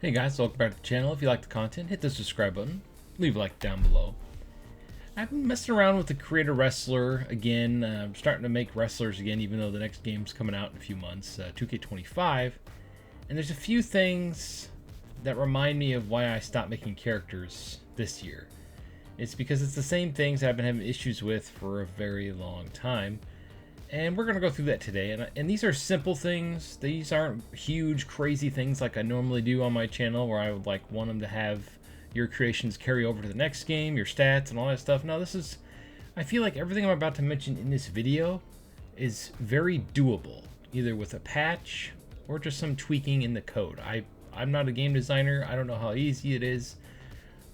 Hey guys, welcome back to the channel. If you like the content, hit the subscribe button, leave a like down below. I've been messing around with the Creator Wrestler again. I'm starting to make wrestlers again, even though the next game's coming out in a few months, 2K25. And there's a few things that remind me of why I stopped making characters this year. It's because it's the same things I've been having issues with for a very long time. And we're going to go through that today. And these are simple things. These aren't huge, crazy things like I normally do on my channel, where I would want them to have your creations carry over to the next game, your stats, and all that stuff. No, I feel like everything I'm about to mention in this video is very doable, either with a patch or just some tweaking in the code. I'm not a game designer. I don't know how easy it is,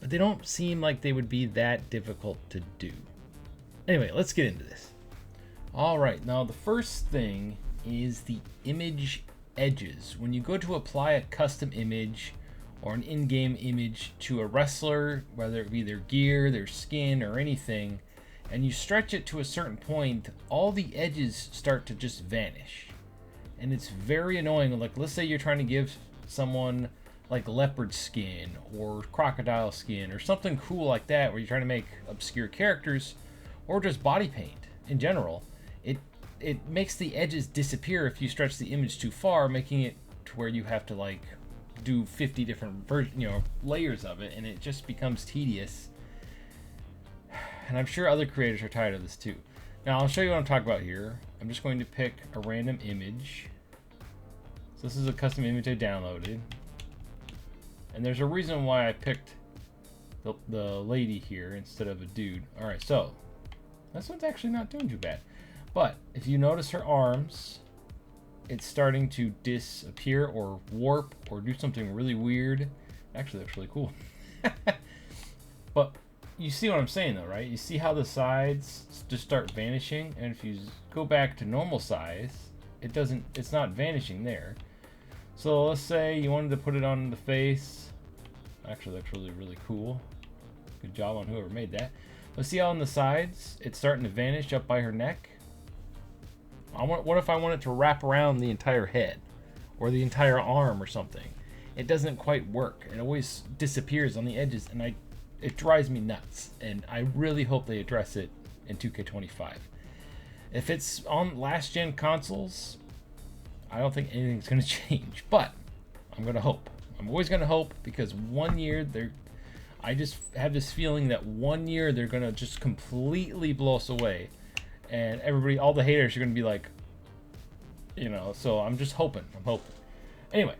but they don't seem like they would be that difficult to do. Anyway, let's get into this. Alright, now the first thing is the image edges. When you go to apply a custom image or an in-game image to a wrestler, whether it be their gear, their skin, or anything, and you stretch it to a certain point, all the edges start to just vanish. And it's very annoying. Like, let's say you're trying to give someone like leopard skin or crocodile skin or something cool like that, where you're trying to make obscure characters, or just body paint in general. It makes the edges disappear if you stretch the image too far, making it to where you have to do 50 different layers of it, and it just becomes tedious. And I'm sure other creators are tired of this too. Now I'll show you what I'm talking about here. I'm just going to pick a random image. So this is a custom image I downloaded, and there's a reason why I picked the lady here instead of a dude. All right, so this one's actually not doing too bad. But if you notice her arms, it's starting to disappear or warp or do something really weird. Actually, that's really cool. But you see what I'm saying though, right? You see how the sides just start vanishing, and if you go back to normal size, it's not vanishing there. So let's say you wanted to put it on the face. Actually, that's really cool. Good job on whoever made that. But see how on the sides it's starting to vanish up by her neck? What if I want it to wrap around the entire head or the entire arm or something? It doesn't quite work. It always disappears on the edges, and it drives me nuts. And I really hope they address it in 2K25. If it's on last gen consoles, I don't think anything's going to change, but I'm going to hope. I'm always going to hope, because 1 year I just have this feeling that 1 year they're going to just completely blow us away. And everybody, all the haters are going to be like, so I'm just hoping. I'm hoping. Anyway,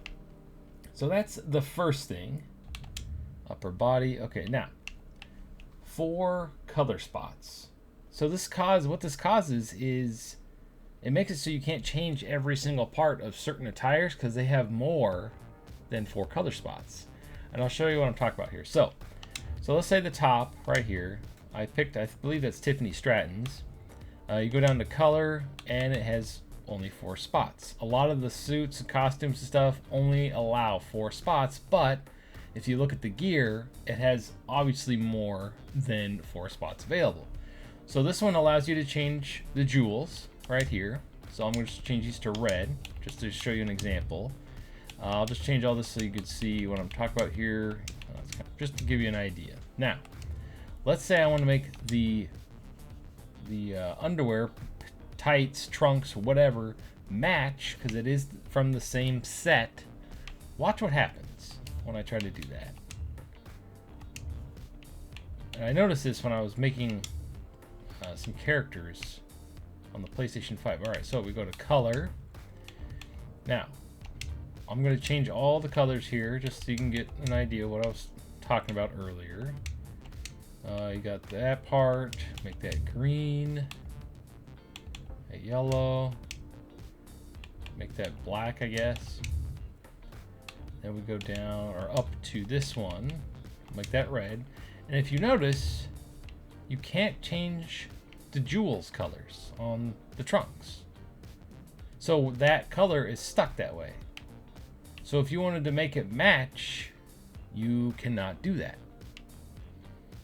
so that's the first thing. Upper body. Okay, now, 4 color spots. So what this causes is it makes it so you can't change every single part of certain attires, because they have more than 4 color spots. And I'll show you what I'm talking about here. So let's say the top right here, I believe that's Tiffany Stratton's. You go down to color, and it has only 4 spots. A lot of the suits and costumes and stuff only allow 4 spots, but if you look at the gear, it has obviously more than 4 spots available. So this one allows you to change the jewels right here. So I'm going to change these to red, just to show you an example. I'll just change all this so you can see what I'm talking about here, just to give you an idea. Now, let's say I want to make the underwear, tights, trunks, whatever, match, because it is from the same set. Watch what happens when I try to do that. And I noticed this when I was making some characters on the PlayStation 5. Alright, so we go to color. Now, I'm going to change all the colors here, just so you can get an idea of what I was talking about earlier. You got that part, make that green, that yellow, make that black, I guess. Then we go down or up to this one, make that red. And if you notice, you can't change the jewels colors on the trunks. So that color is stuck that way. So if you wanted to make it match, you cannot do that.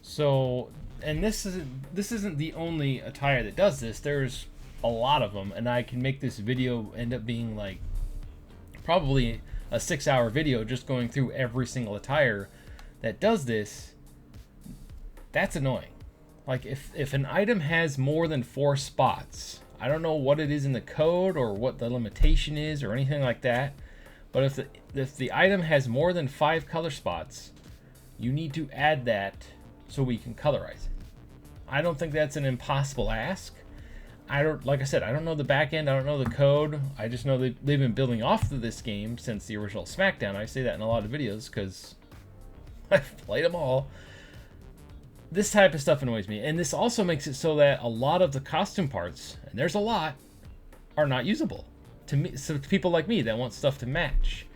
So, and this isn't the only attire that does this. There's a lot of them, and I can make this video end up being like probably a 6-hour video just going through every single attire that does this, that's annoying. Like if an item has more than 4 spots, I don't know what it is in the code or what the limitation is or anything like that, but if the item has more than 5 color spots, you need to add that so we can colorize it. I don't think that's an impossible ask. Like I said, I don't know the back end, I don't know the code. I just know they've been building off of this game since the original SmackDown. I say that in a lot of videos because I've played them all. This type of stuff annoys me, and this also makes it so that a lot of the costume parts, and there's a lot, are not usable to me. So to people like me that want stuff to match.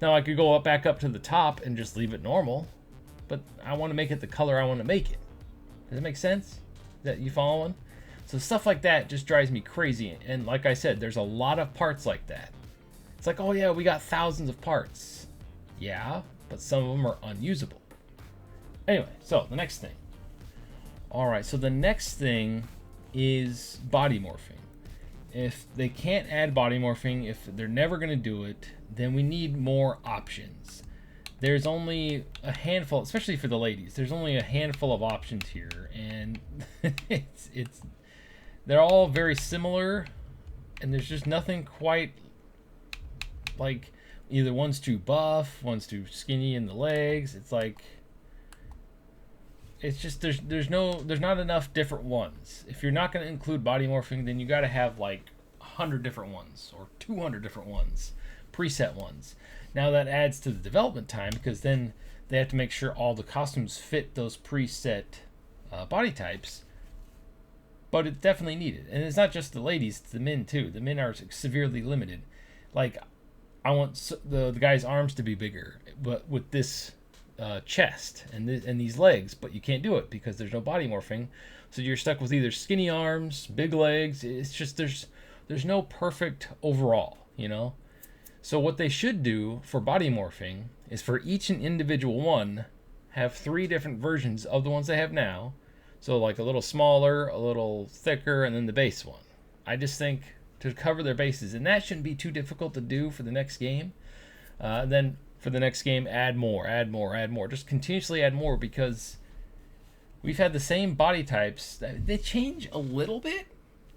Now I could go back up to the top and just leave it normal, but I want to make it the color I want to make it. Does it make sense? That you following? So stuff like that just drives me crazy. And like I said, there's a lot of parts like that. It's like, oh yeah, we got thousands of parts. Yeah, but some of them are unusable. Anyway, so the next thing. All right, so the next thing is body morphing. If they can't add body morphing, if they're never going to do it, then we need more options. There's only a handful, especially for the ladies, there's only a handful of options here, and they're all very similar, and there's just nothing quite like, either one's too buff, one's too skinny in the legs. It's like, it's just there's not enough different ones. If you're not going to include body morphing, then you got to have like 100 different ones or 200 different ones, preset ones. Now that adds to the development time, because then they have to make sure all the costumes fit those preset body types. But it's definitely needed, and it's not just the ladies; it's the men too. The men are severely limited. Like, I want the guy's arms to be bigger, but with this chest and these legs, but you can't do it because there's no body morphing. So you're stuck with either skinny arms, big legs. It's just there's no perfect overall, you know. So what they should do for body morphing is for each and individual one have 3 different versions of the ones they have now. So like a little smaller, a little thicker, and then the base one. I just think to cover their bases, and that shouldn't be too difficult to do for the next game. Then for the next game, add more. Just continuously add more, because we've had the same body types. They change a little bit.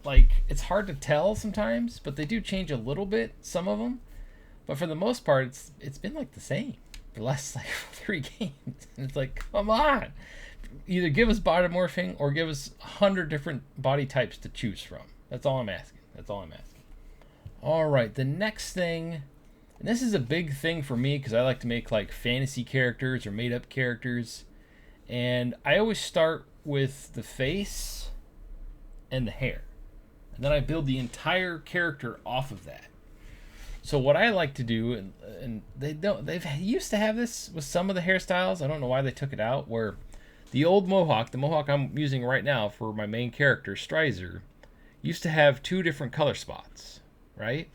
Like, it's hard to tell sometimes, but they do change a little bit, some of them. But for the most part, it's been like the same for the last like 3 games. And it's like, come on. Either give us body morphing or give us 100 different body types to choose from. That's all I'm asking. All right, the next thing, and this is a big thing for me because I like to make like fantasy characters or made up characters. And I always start with the face and the hair. And then I build the entire character off of that. So what I like to do, and they've used to have this with some of the hairstyles. I don't know why they took it out, where the old mohawk, the mohawk I'm using right now for my main character, Strizer, used to have 2 different color spots, right?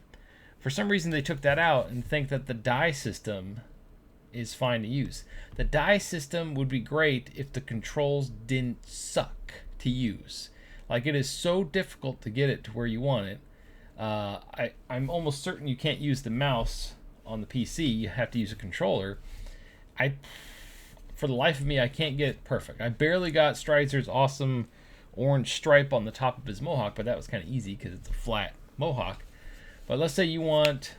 For some reason they took that out and think that the dye system is fine to use. The dye system would be great if the controls didn't suck to use. Like, it is so difficult to get it to where you want it. I'm almost certain you can't use the mouse on the PC. You have to use a controller. For the life of me, I can't get it perfect. I barely got Strizer's awesome orange stripe on the top of his mohawk, but that was kind of easy because it's a flat mohawk. But let's say you want,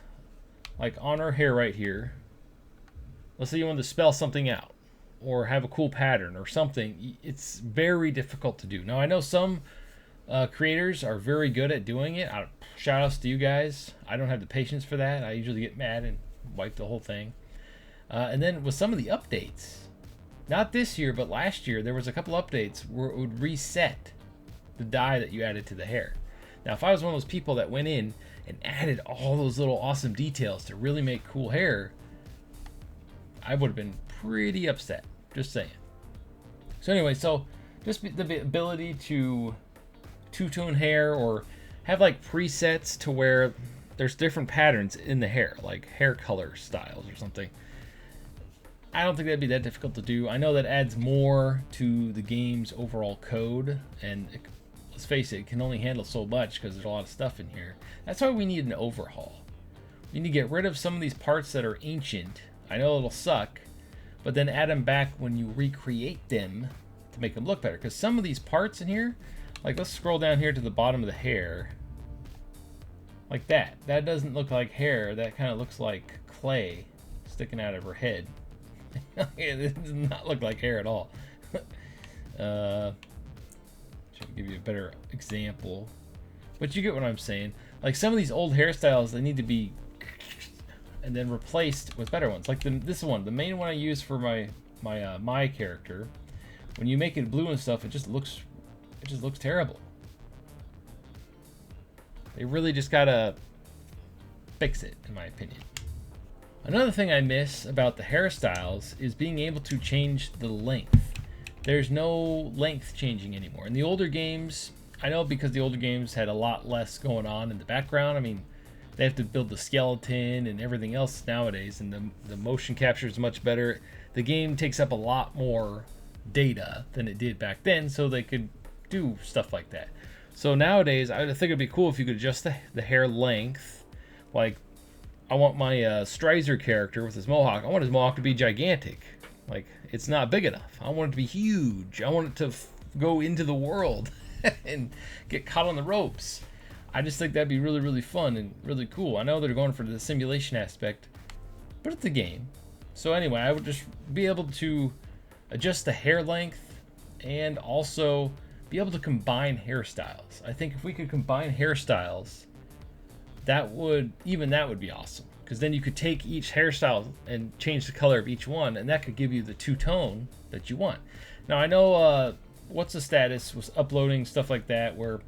like on her hair right here, let's say you want to spell something out or have a cool pattern or something. It's very difficult to do. Now, I know some creators are very good at doing it. Shout outs to you guys. I don't have the patience for that. I usually get mad and wipe the whole thing. And then with some of the updates, not this year, but last year, there was a couple updates where it would reset the dye that you added to the hair. Now, if I was one of those people that went in and added all those little awesome details to really make cool hair, I would have been pretty upset. Just saying. So anyway, so just the ability to two-tone hair or have like presets to where there's different patterns in the hair, like hair color styles or something. I don't think that'd be that difficult to do. I know that adds more to the game's overall code, and let's face it, it can only handle so much because there's a lot of stuff in here. That's why we need an overhaul. You need to get rid of some of these parts that are ancient. I know it'll suck, but then add them back when you recreate them to make them look better. Because some of these parts in here, like let's scroll down here to the bottom of the hair. Like that. That doesn't look like hair. That kind of looks like clay sticking out of her head. It does not look like hair at all. Should give you a better example. But you get what I'm saying. Like some of these old hairstyles, they need to be and then replaced with better ones. Like this one, the main one I use for my character. When you make it blue and stuff, it just looks terrible. They really just gotta fix it, in my opinion. Another thing I miss about the hairstyles is being able to change the length. There's no length changing anymore. In the older games, I know because the older games had a lot less going on in the background. I mean, they have to build the skeleton and everything else nowadays, and the motion capture is much better. The game takes up a lot more data than it did back then, so they could do stuff like that. So nowadays, I think it'd be cool if you could adjust the hair length. Like, I want my Strizer character with his mohawk. I want his mohawk to be gigantic. Like, it's not big enough. I want it to be huge. I want it to go into the world and get caught on the ropes. I just think that'd be really, really fun and really cool. I know they're going for the simulation aspect, but it's a game. So anyway, I would just be able to adjust the hair length and also be able to combine hairstyles. I think if we could combine hairstyles, that would be awesome. Because then you could take each hairstyle and change the color of each one, and that could give you the two-tone that you want. Now I know what's the status was uploading stuff like that where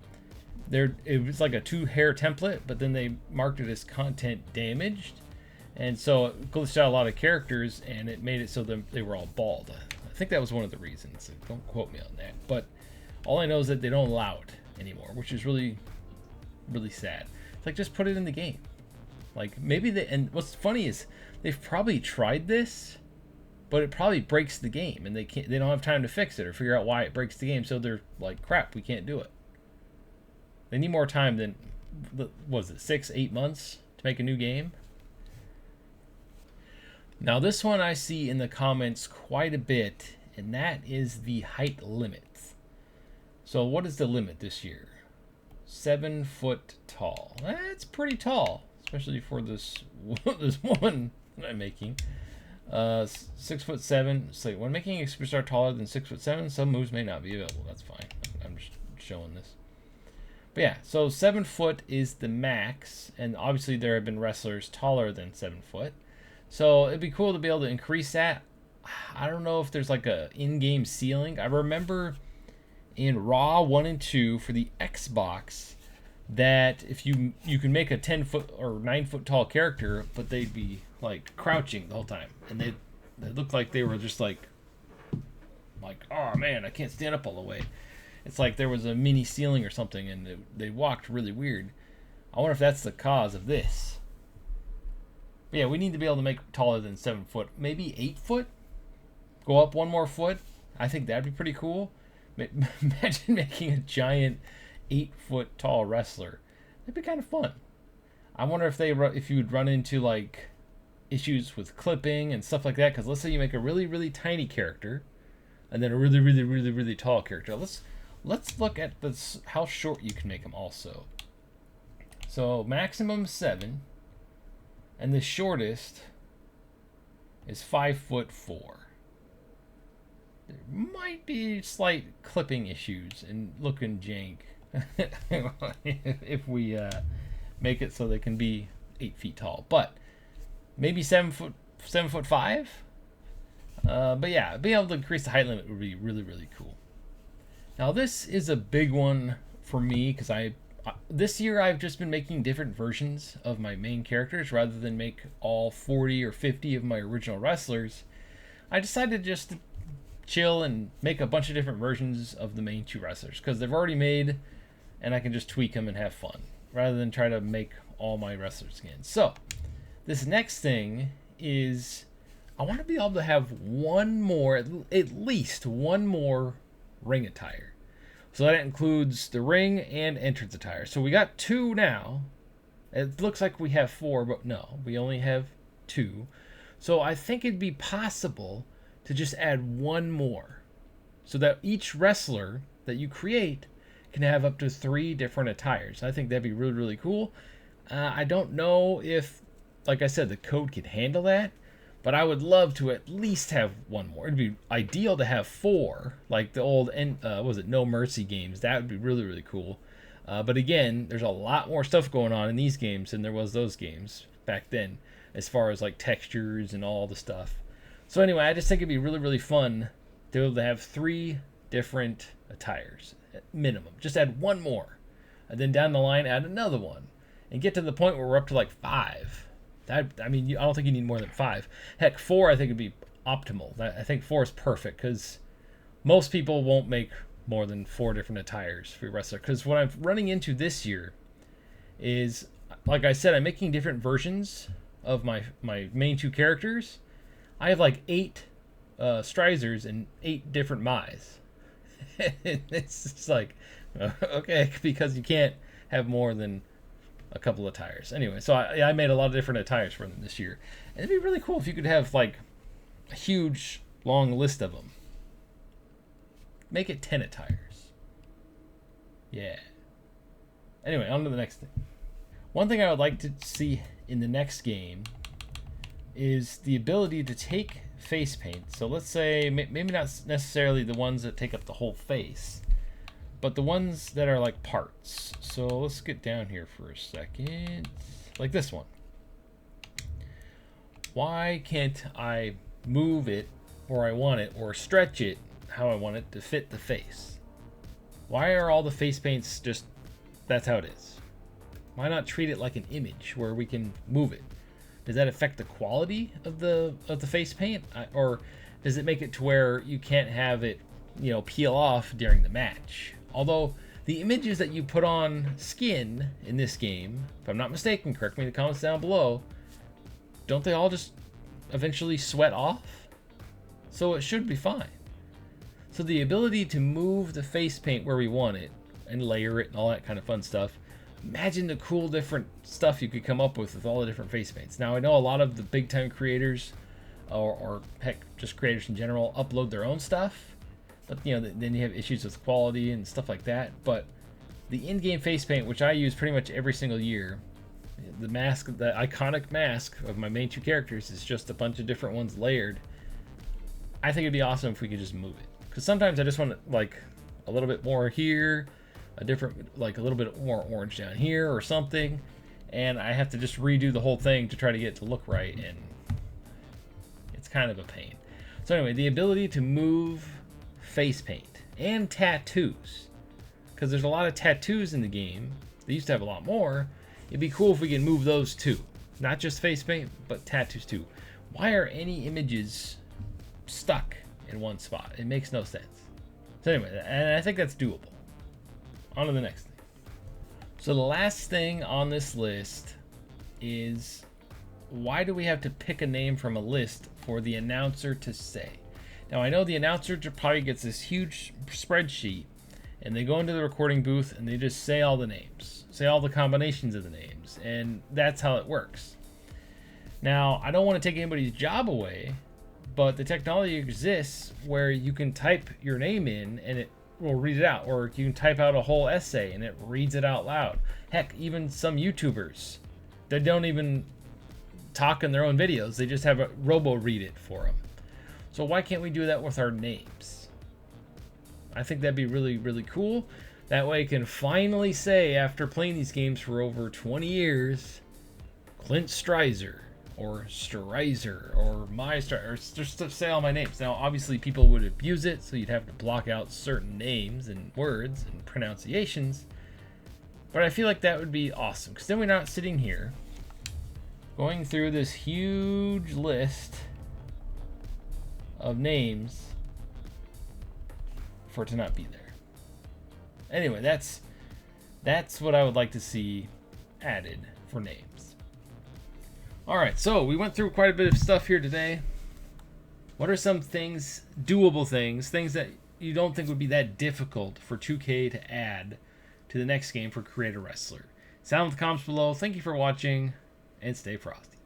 it was like a 2-hair template, but then they marked it as content damaged, and so it glitched out a lot of characters, and it made it so that they were all bald. I think that was one of the reasons. Don't quote me on that, but all I know is that they don't allow it anymore, which is really, really sad. It's like, just put it in the game. Like, maybe and what's funny is they've probably tried this, but it probably breaks the game, and they don't have time to fix it or figure out why it breaks the game, so they're like, crap, we can't do it. They need more time than, what was it, 6-8 months to make a new game? Now this one I see in the comments quite a bit, and that is the height limit. So what is the limit this year? 7 foot tall. That's pretty tall, especially for this woman that I'm making. 6'7". So when making a superstar taller than 6'7", some moves may not be available. That's fine. I'm just showing this. But yeah, so 7 foot is the max, and obviously there have been wrestlers taller than 7 foot. So it'd be cool to be able to increase that. I don't know if there's like a in-game ceiling. I remember in Raw 1 and 2 for the Xbox that if you can make a 10 foot or 9 foot tall character, but they'd be like crouching the whole time, and they looked like they were just like, oh man, I can't stand up all the way. It's like there was a mini ceiling or something, and they walked really weird. I wonder if that's the cause of this. But yeah, we need to be able to make taller than 7 foot, maybe 8 foot. Go up 1 more foot. I think that'd be pretty cool. Imagine making a giant 8 foot tall wrestler. That'd be kind of fun. I wonder if you would run into like issues with clipping and stuff like that. Because let's say you make a really, really tiny character, and then a really, really, really, really tall character. Let's look at this, how short you can make them also. So maximum 7, and the shortest is 5'4". There might be slight clipping issues and looking jank if we make it so they can be 8 feet tall, but maybe 7 foot 5. But yeah, being able to increase the height limit would be really, really cool. Now this is a big one for me because this year I've just been making different versions of my main characters rather than make all 40 or 50 of my original wrestlers. I decided just to chill and make a bunch of different versions of the main 2 wrestlers because they've already made, and I can just tweak them and have fun rather than try to make all my wrestlers again. So this next thing is I want to be able to have at least one more ring attire. So that includes the ring and entrance attire. So we got 2 now, It looks like we have 4, but no, we only have 2. So I think it'd be possible to just add one more, so that each wrestler that you create can have up to 3 different attires. I think that'd be really, really cool. I don't know if, like I said, the code could handle that, but I would love to at least have one more. It'd be ideal to have 4, like the old was it No Mercy games. That would be really, really cool. But again, there's a lot more stuff going on in these games than there was those games back then, as far as like textures and all the stuff. So anyway, I just think it'd be really, really fun to be able to have 3 different attires at minimum. Just add one more, and then down the line add another one, and get to the point where we're up to like 5. I don't think you need more than 5. Heck, 4 I think would be optimal. I think 4 is perfect, because most people won't make more than 4 different attires for your wrestler. Because what I'm running into this year is, like I said, I'm making different versions of my main 2 characters. I have like 8 Strizers and 8 different Mai's. It's just like, okay, because you can't have more than a couple of attires. Anyway, so I made a lot of different attires for them this year. And it'd be really cool if you could have like a huge, long list of them. Make it 10 attires. Yeah. Anyway, on to the next thing. One thing I would like to see in the next game is the ability to take face paint. So let's say, maybe not necessarily the ones that take up the whole face, but the ones that are like parts. So let's get down here for a second. Like this one. Why can't I move it where I want it, or stretch it how I want it to fit the face? Why are all the face paints just, that's how it is? Why not treat it like an image where we can move it? Does that affect the quality of the face paint, or does it make it to where you can't have it, peel off during the match? Although the images that you put on skin in this game, if I'm not mistaken, correct me in the comments down below, don't they all just eventually sweat off? So it should be fine. So the ability to move the face paint where we want it and layer it and all that kind of fun stuff. Imagine the cool different stuff you could come up with all the different face paints. Now I know a lot of the big time creators, or heck, just creators in general, upload their own stuff, but then you have issues with quality and stuff like that. But the in-game face paint, which I use pretty much every single year, the mask, the iconic mask of my main 2 characters, is just a bunch of different ones layered. I think it'd be awesome if we could just move it, because sometimes I just want like a little bit more here, a little bit more orange down here or something, and I have to just redo the whole thing to try to get it to look right, and it's kind of a pain. So anyway, the ability to move face paint and tattoos, because there's a lot of tattoos in the game. They used to have a lot more. It'd be cool if we can move those too, not just face paint, but tattoos too. Why are any images stuck in one spot? It makes no sense. So anyway, and I think that's doable. On to the next thing. So the last thing on this list is, why do we have to pick a name from a list for the announcer to say? Now I know the announcer probably gets this huge spreadsheet, and they go into the recording booth and they just say all the names, say all the combinations of the names, and that's how it works. Now I don't want to take anybody's job away, but the technology exists where you can type your name in and it will read it out, or you can type out a whole essay and it reads it out loud. Heck, even some YouTubers that don't even talk in their own videos, they just have a robo read it for them. So why can't we do that with our names? I think that'd be really, really cool. That way I can finally say, after playing these games for over 20 years, Clint Strizer, or Strizer, or my Strizer, or just to say all my names. Now, obviously, people would abuse it, so you'd have to block out certain names and words and pronunciations. But I feel like that would be awesome, because then we're not sitting here going through this huge list of names for it to not be there. Anyway, that's what I would like to see added for names. Alright, so we went through quite a bit of stuff here today. What are some things, doable things that you don't think would be that difficult for 2K to add to the next game for Create a Wrestler? Sound in the comments below. Thank you for watching, and stay frosty.